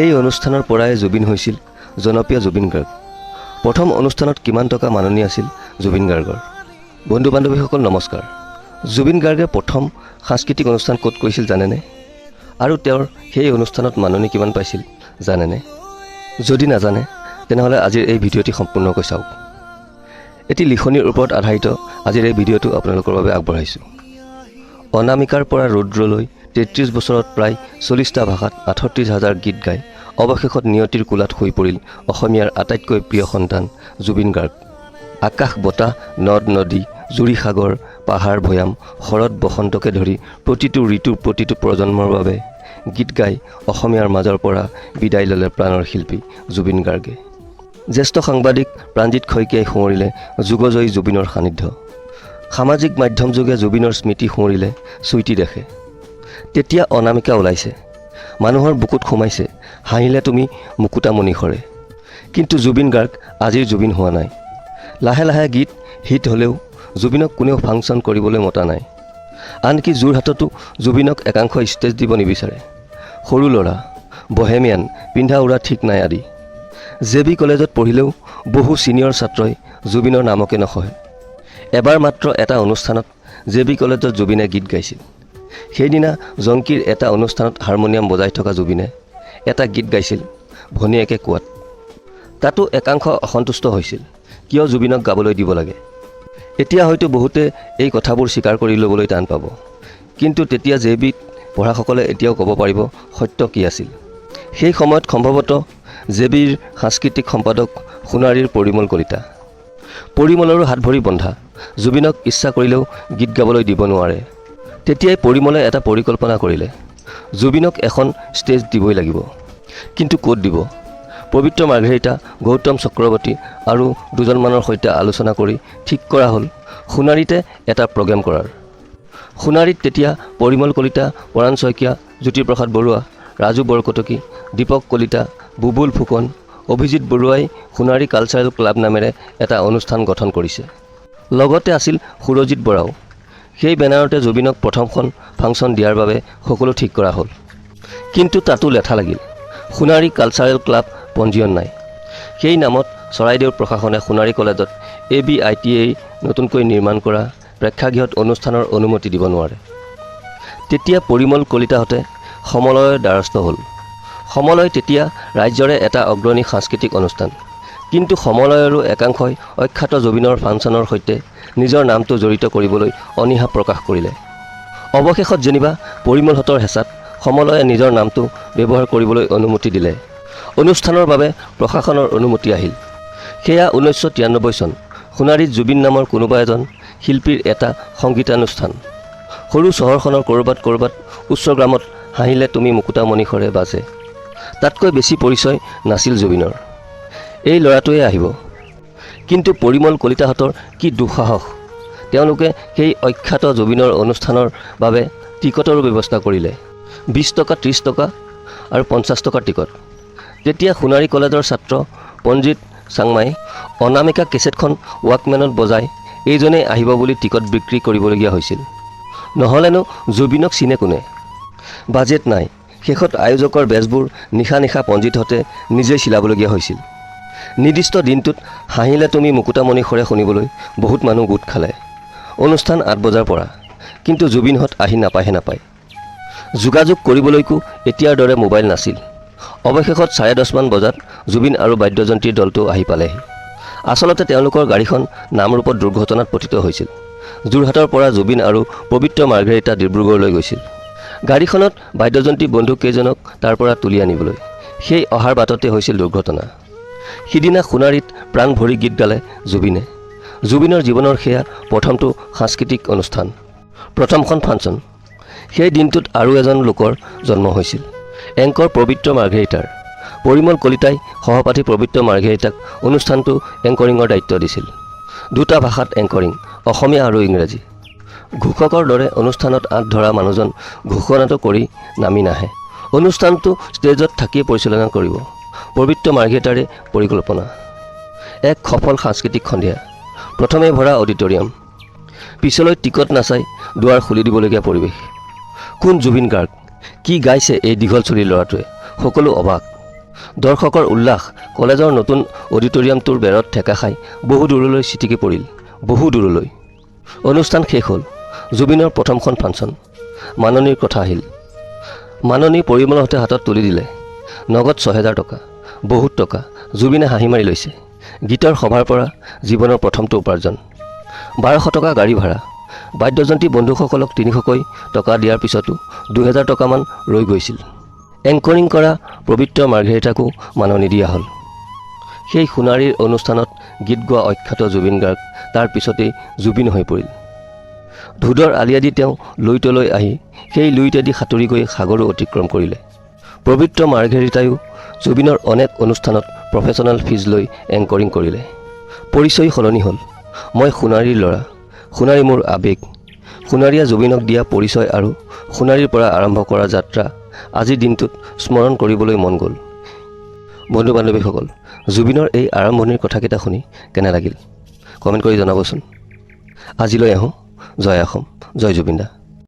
এই অনুষ্ঠানৰ পৰাই জুবিন হৈছিল জনপ্ৰিয় জুবিন গাৰ্গ। প্ৰথম অনুষ্ঠানত কিমান টকা মাননি আছিল জুবিন গাৰ্গৰ? বন্ধু বান্ধৱীসকল নমস্কাৰ। জুবিন গাৰ্গে প্ৰথম সাংস্কৃতিক অনুষ্ঠান ক'ত কৰিছিল জানেনে? আৰু তেওঁৰ সেই অনুষ্ঠানত মাননি কিমান পাইছিল জানেনে? যদি নাজানে তেনেহ'লে আজিৰ এই ভিডিঅ'টি সম্পূৰ্ণকৈ চাওক। এটি লিখনিৰ ওপৰত আধাৰিত আজিৰ এই ভিডিঅ'টো আপোনালোকৰ বাবে আগবঢ়াইছোঁ। অনামিকাৰ পৰা ৰুদ্ৰলৈ 33 বছৰত প্ৰায় 40টা ভাষাত 38,000 গীত গাই অৱশেষত নিয়তিৰ কোলাত শুই পৰিল অসমীয়াৰ আটাইতকৈ প্ৰিয় সন্তান জুবিন গাৰ্গ। আকাশ বতাহ নদ নদী জুৰি সাগৰ পাহাৰ ভৈয়াম শৰৎ বসন্তকে ধৰি প্ৰতিটো ঋতুৰ প্ৰতিটো প্ৰজন্মৰ বাবে গীত গাই অসমীয়াৰ মাজৰ পৰা বিদায় ল'লে প্ৰাণৰ শিল্পী জুবিন গাৰ্গে। জ্যেষ্ঠ সাংবাদিক প্ৰাণজিৎ শইকীয়াই সোঁৱৰিলে যুগজয়ী জুবিনৰ সান্নিধ্য। সামাজিক মাধ্যম যোগে জুবিনৰ স্মৃতি সোঁৱৰিলে চুইটি দেখে। তেতিয়া অনামিকা ওলাইছে, মানুহৰ বুকুত সোমাইছে হাঁহিলে তুমি মুকুতা মণিসৰে। কিন্তু জুবিন গাৰ্গ আজিৰ জুবিন হোৱা নাই। লাহে লাহে গীত হিট হ'লেও জুবিনক কোনেও ফাংচন কৰিবলৈ মতা নাই। আনকি যোৰহাটতো জুবিনক একাংশ ষ্টেজ দিব নিবিচাৰে। সৰু ল'ৰা বহেমিয়ান পিন্ধা উৰা ঠিক নাই আদি। JB কলেজত পঢ়িলেও বহু ছিনিয়ৰ ছাত্ৰই জুবিনৰ নামকে নকয়। এবাৰ মাত্ৰ এটা অনুষ্ঠানত JB কলেজত জুবিনে গীত গাইছিল। সেইদিনা জংকীৰ এটা অনুষ্ঠানত হাৰমনিয়াম বজাই থকা জুবিনে এটা গীত গাইছিল ভনীয়েকে কোৱাত। তাতো একাংশ অসন্তুষ্ট হৈছিল, কিয় জুবিনক গাবলৈ দিব লাগে। এতিয়া হয়তো বহুতে এই কথাবোৰ স্বীকাৰ কৰি ল'বলৈ টান পাব, কিন্তু তেতিয়া JBত পঢ়াসকলে এতিয়াও ক'ব পাৰিব সত্য কি আছিল। সেই সময়ত সম্ভৱতঃ JBৰ সাংস্কৃতিক সম্পাদক সোণাৰীৰ পৰিমল কলিতা। পৰিমলৰো হাত ভৰি বন্ধা, জুবিনক ইচ্ছা কৰিলেও গীত গাবলৈ দিব নোৱাৰে। তেতিয়াই পৰিমলে এটা পৰিকল্পনা কৰিলে, জুবিনক এখন ষ্টেজ দিবই লাগিব। কিন্তু ক'ত দিব? পবিত্ৰ মাৰ্ঘেৰিটা গৌতম চক্ৰৱৰ্তী আৰু দুজনমানৰ সৈতে আলোচনা কৰি ঠিক কৰা হ'ল সোণাৰীতে এটা প্ৰগ্ৰেম কৰাৰ। সোণাৰীত তেতিয়া পৰিমল কলিতা, পৰাণ শইকীয়া, জ্যোতিপ্ৰসাদ বৰুৱা, ৰাজু বৰকটকী, দীপক কলিতা, বুবুল ফুকন, অভিজিত বৰুৱাই সোণাৰী কালচাৰেল ক্লাব নামেৰে এটা অনুষ্ঠান গঠন কৰিছে। লগতে আছিল সুৰজিৎ বৰাও। সেই বেনাৰতে জুবিনক প্ৰথমখন ফাংচন দিয়াৰ বাবে সকলো ঠিক কৰা হ'ল। কিন্তু তাতো লেঠা লাগিল, সোণাৰী কালচাৰেল ক্লাব পঞ্জীয়ন নাই। সেই নামত চৰাইদেউৰ প্ৰশাসনে সোণাৰী কলেজত ABITA নতুনকৈ নিৰ্মাণ কৰা প্ৰেক্ষাগৃহত অনুষ্ঠানৰ অনুমতি দিব নোৱাৰে। তেতিয়া পৰিমল কলিতাহঁতে সমলয়ৰ দ্বাৰস্থ হ'ল। সমলয় তেতিয়া ৰাজ্যৰে এটা অগ্ৰণী সাংস্কৃতিক অনুষ্ঠান। কিন্তু সমলয়ৰো একাংশই অখ্যাত জুবিনৰ ফাংচনৰ সৈতে নিজৰ নামটো জড়িত কৰিবলৈ অনীহা প্ৰকাশ কৰিলে। অৱশেষত যেনিবা পৰিমলহঁতৰ হেঁচাত সমলয়ে নিজৰ নামটো ব্যৱহাৰ কৰিবলৈ অনুমতি দিলে। অনুষ্ঠানৰ বাবে প্ৰশাসনৰ অনুমতি আহিল। সেয়া 1993 চন। সোণাৰীত জুবিন নামৰ কোনোবা এজন শিল্পীৰ এটা সংগীতানুষ্ঠান। সৰু চহৰখনৰ ক'ৰবাত উচ্চগ্ৰামত হাঁহিলে তুমি মুকুতা মণিসৰে বাজে। তাতকৈ বেছি পৰিচয় নাছিল জুবিনৰ। এই ল'ৰাটোৱে আহিব। কিন্তু পৰিমল কলিতাহঁতৰ কি দুঃসাহস! তেওঁলোকে সেই অখ্যাত জুবিনৰ অনুষ্ঠানৰ বাবে টিকটৰো ব্যৱস্থা কৰিলে। 20 টকা, 30 টকা আৰু 50 টকাৰ টিকট। তেতিয়া সোণাৰী কলেজৰ ছাত্ৰ পঞ্জিত চাংমাই অনামিকা কেছেটখন ৱাকমেনত বজাই এইজনেই আহিব বুলি টিকট বিক্ৰী কৰিবলগীয়া হৈছিল। নহ'লেনো জুবিনক চিনে কোনে? বাজেট নাই। শেষত আয়োজকৰ বেজবোৰ নিশা পঞ্জিতহঁতে নিজেই চিলাবলগীয়া হৈছিল। নিৰ্দিষ্ট দিনটোত হাঁহিলে তুমি মুকুতা মণিসৰে শুনিবলৈ বহুত মানুহ গোট খালে। অনুষ্ঠান 8 বজাৰ পৰা। কিন্তু জুবিনহঁত আহি নাপায়। যোগাযোগ কৰিবলৈকো এতিয়াৰ দৰে মোবাইল নাছিল। অৱশেষত 10:30 মান বজাত জুবিন আৰু বাদ্যযন্ত্ৰীৰ দলটো আহি পালেহি। আচলতে তেওঁলোকৰ গাড়ীখন নামৰূপত দুৰ্ঘটনাত পতিত হৈছিল। যোৰহাটৰ পৰা জুবিন আৰু পবিত্ৰ মাৰ্ঘেৰিটা ডিব্ৰুগড়লৈ গৈছিল। গাড়ীখনত বাদ্যযন্ত্ৰী বন্ধু কেইজনক তাৰ পৰা তুলি আনিবলৈ। সেই অহাৰ বাটতে হৈছিল দুৰ্ঘটনা। সিদিনা সোণাৰীত প্ৰাণ ভৰি গীত গালে জুবিনে। জুবিনৰ জীৱনৰ সেয়া প্ৰথমটো সাংস্কৃতিক অনুষ্ঠান, প্ৰথমখন ফাংচন। সেই দিনটোত আৰু এজন লোকৰ জন্ম হৈছিল, এংকৰ পবিত্ৰ মাৰ্ঘেৰিটাৰ। পৰিমল কলিতাই সহপাঠী পবিত্ৰ মাৰ্ঘেৰিটাক অনুষ্ঠানটো এংকৰিঙৰ দায়িত্ব দিছিল। 2টা ভাষাত এংকৰিং, অসমীয়া আৰু ইংৰাজী। ঘোষকৰ দৰে অনুষ্ঠানত আঁত ধৰা মানুহজন ঘোষণাটো কৰি নামি নাহে। অনুষ্ঠানটো ষ্টেজত থাকিয়ে পৰিচালনা কৰিব। পবিত্ৰ মাৰ্ঘেৰিটাৰে পৰিকল্পনা। এক সফল সাংস্কৃতিক সন্ধিয়া। প্ৰথমে ভৰা অডিটৰিয়াম, পিছলৈ টিকট নাচাই দুৱাৰ খুলি দিবলগীয়া পৰিৱেশ। কোন জুবিন গাৰ্গ? কি গাইছে এই দীঘল চুলিৰ ল'ৰাটোৱে? সকলো অবাক। দৰ্শকৰ উল্লাস কলেজৰ নতুন অডিটৰিয়ামটোৰ বেৰত ঠেকা খাই বহু দূৰলৈ ছিটিকি পৰিল, বহু দূৰলৈ। অনুষ্ঠান শেষ হ'ল। জুবিনৰ প্ৰথমখন ফাংচন। মাননীৰ কথা আহিল। মাননী পৰিমলহঁতে হাতত তুলি দিলে নগদ ৬,০০০ টকা। বহুত টকা। জুবিনে হাঁহি মাৰি লৈছে। গীতৰ সভাৰ পৰা জীৱনৰ প্ৰথমটো উপাৰ্জন। ১২০০ টকা গাড়ী ভাড়া। বাদ্যযন্ত্ৰী বন্ধুসকলক ৩০০কৈ টকা দিয়াৰ পিছতো ২,০০০ টকামান ৰৈ গৈছিল। এংকৰিং কৰা পবিত্ৰ মাৰ্ঘেৰিটাকো মাননি দিয়া হ'ল। সেই সোণাৰীৰ অনুষ্ঠানত গীত গোৱা অখ্যাত জুবিন গাৰ্গ তাৰ পিছতেই জুবিন হৈ পৰিল। ধুদৰ আলিয়েদি তেওঁ লুইতলৈ আহি সেই লুইতেদি সাঁতুৰি গৈ সাগৰো অতিক্ৰম কৰিলে। পবিত্ৰ মাৰ্ঘেৰিটায়ো জুবিনৰ অনেক অনুষ্ঠানত প্ৰফেচনেল ফিজ লৈ এংকৰিং কৰিলে। পৰিচয় সলনি হ'ল। মই সোণাৰীৰ ল'ৰা, সোণাৰী মোৰ আৱেগ। সোণাৰীয়ে জুবিনক দিয়া পৰিচয় আৰু সোণাৰীৰ পৰা আৰম্ভ কৰা যাত্ৰা আজিৰ দিনটোত স্মৰণ কৰিবলৈ মন গ'ল। বন্ধু বান্ধৱীসকল, জুবিনৰ এই আৰম্ভণিৰ কথাকেইটা শুনি কেনে লাগিল কমেণ্ট কৰি জনাবচোন। আজিলৈ আহোঁ। জয় অসম, জয় জুবিন দা।